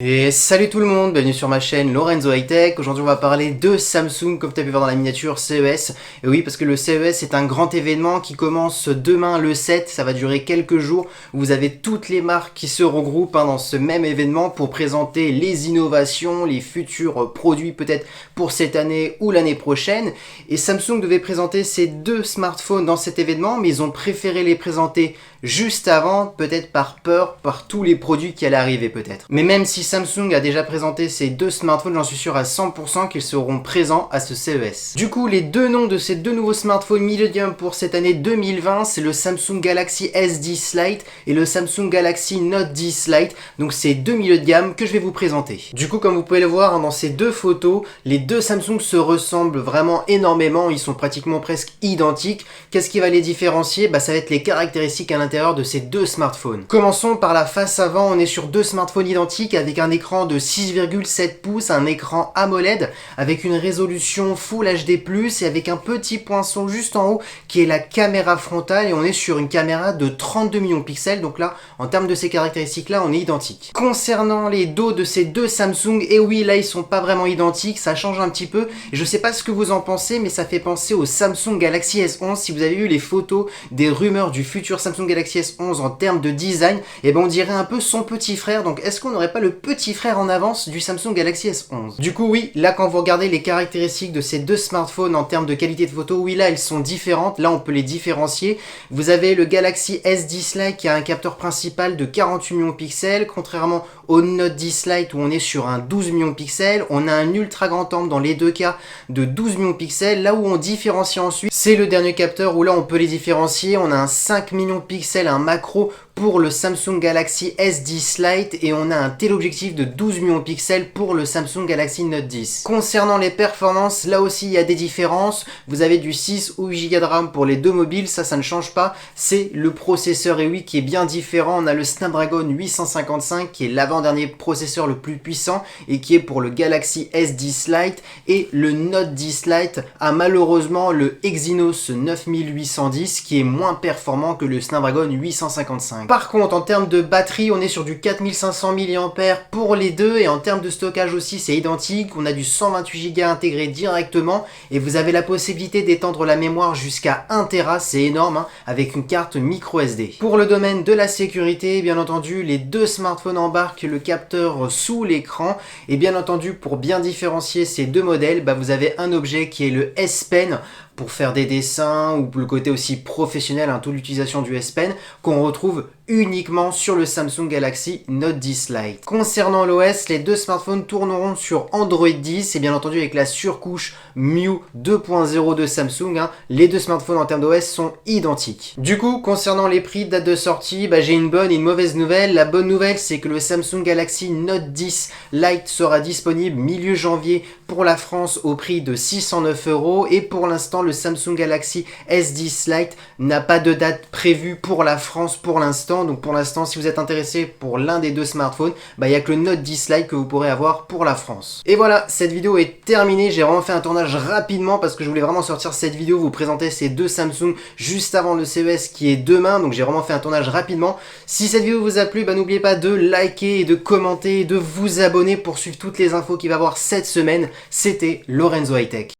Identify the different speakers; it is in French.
Speaker 1: Et salut tout le monde, bienvenue sur ma chaîne Lorenzo High Tech. Aujourd'hui on va parler de Samsung comme tu as pu voir dans la miniature CES. Et oui, parce que le CES est un grand événement qui commence demain le 7, ça va durer quelques jours. Vous avez toutes les marques qui se regroupent dans ce même événement pour présenter les innovations, les futurs produits peut-être pour cette année ou l'année prochaine. Et Samsung devait présenter ses deux smartphones dans cet événement, mais ils ont préféré les présenter juste avant, peut-être par peur, par tous les produits qui allaient arriver peut-être. Mais même si Samsung a déjà présenté ses deux smartphones, j'en suis sûr à 100% qu'ils seront présents à ce CES. Du coup, les deux noms de ces deux nouveaux smartphones milieu de gamme pour cette année 2020, c'est le Samsung Galaxy S10 Lite et le Samsung Galaxy Note 10 Lite. Donc c'est deux milieux de gamme que je vais vous présenter. Du coup, comme vous pouvez le voir dans ces deux photos, les deux Samsung se ressemblent vraiment énormément, ils sont pratiquement presque identiques. Qu'est-ce qui va les différencier? Ça va être les caractéristiques à l'intérieur de ces deux smartphones. Commençons par la face avant, on est sur deux smartphones identiques avec un écran de 6,7 pouces, un écran AMOLED avec une résolution Full HD+, et avec un petit poinçon juste en haut qui est la caméra frontale, et on est sur une caméra de 32 millions de pixels, donc là, en termes de ces caractéristiques-là, on est identique. Concernant les dos de ces deux Samsung, et oui, là, ils sont pas vraiment identiques, ça change un petit peu, et je sais pas ce que vous en pensez, mais ça fait penser au Samsung Galaxy S11. Si vous avez vu les photos des rumeurs du futur Samsung Galaxy S11 en termes de design, et on dirait un peu son petit frère, donc est-ce qu'on n'aurait pas le petit frère en avance du Samsung Galaxy S11? Du coup, oui, là, quand vous regardez les caractéristiques de ces deux smartphones en termes de qualité de photo, oui, là, elles sont différentes, là, on peut les différencier. Vous avez le Galaxy S10 Lite qui a un capteur principal de 48 millions de pixels, contrairement au Note 10 Lite où on est sur un 12 millions de pixels. On a un ultra grand angle dans les deux cas de 12 millions de pixels. Là où on différencie ensuite, c'est le dernier capteur où là on peut les différencier. On a un 5 millions de pixels, un macro pour le Samsung Galaxy S10 Lite, et on a un téléobjectif de 12 millions de pixels pour le Samsung Galaxy Note 10. Concernant les performances, là aussi il y a des différences. Vous avez du 6 ou 8 Go de RAM pour les deux mobiles, ça ne change pas. C'est le processeur, et oui, qui est bien différent. On a le Snapdragon 855 qui est l'avant-dernier processeur le plus puissant et qui est pour le Galaxy S10 Lite, et le Note 10 Lite a malheureusement le Exynos 9810 qui est moins performant que le Snapdragon 855. Par contre, en termes de batterie, on est sur du 4500 mAh pour les deux, et en termes de stockage aussi, c'est identique. On a du 128 Go intégré directement, et vous avez la possibilité d'étendre la mémoire jusqu'à 1 Tera, c'est énorme, avec une carte micro SD. Pour le domaine de la sécurité, bien entendu, les deux smartphones embarquent le capteur sous l'écran, et bien entendu, pour bien différencier ces deux modèles, vous avez un objet qui est le S Pen, pour faire des dessins, ou le côté aussi professionnel, toute l'utilisation du S Pen, qu'on retrouve uniquement sur le Samsung Galaxy Note 10 Lite. Concernant l'OS, les deux smartphones tourneront sur Android 10, et bien entendu avec la surcouche MIUI 2.0 de Samsung, les deux smartphones en termes d'OS sont identiques. Du coup, concernant les prix, date de sortie, j'ai une bonne et une mauvaise nouvelle. La bonne nouvelle, c'est que le Samsung Galaxy Note 10 Lite sera disponible milieu janvier pour la France au prix de 609 €, et pour l'instant, le Samsung Galaxy S10 Lite n'a pas de date prévue pour la France pour l'instant. Donc pour l'instant, si vous êtes intéressé pour l'un des deux smartphones, il n'y a que le Note 10 Lite que vous pourrez avoir pour la France. Et voilà, cette vidéo est terminée. J'ai vraiment fait un tournage rapidement parce que je voulais vraiment sortir cette vidéo, vous présenter ces deux Samsung juste avant le CES qui est demain. Donc j'ai vraiment fait un tournage rapidement. Si cette vidéo vous a plu, n'oubliez pas de liker et de commenter et de vous abonner pour suivre toutes les infos qu'il va y avoir cette semaine. C'était Lorenzo High Tech.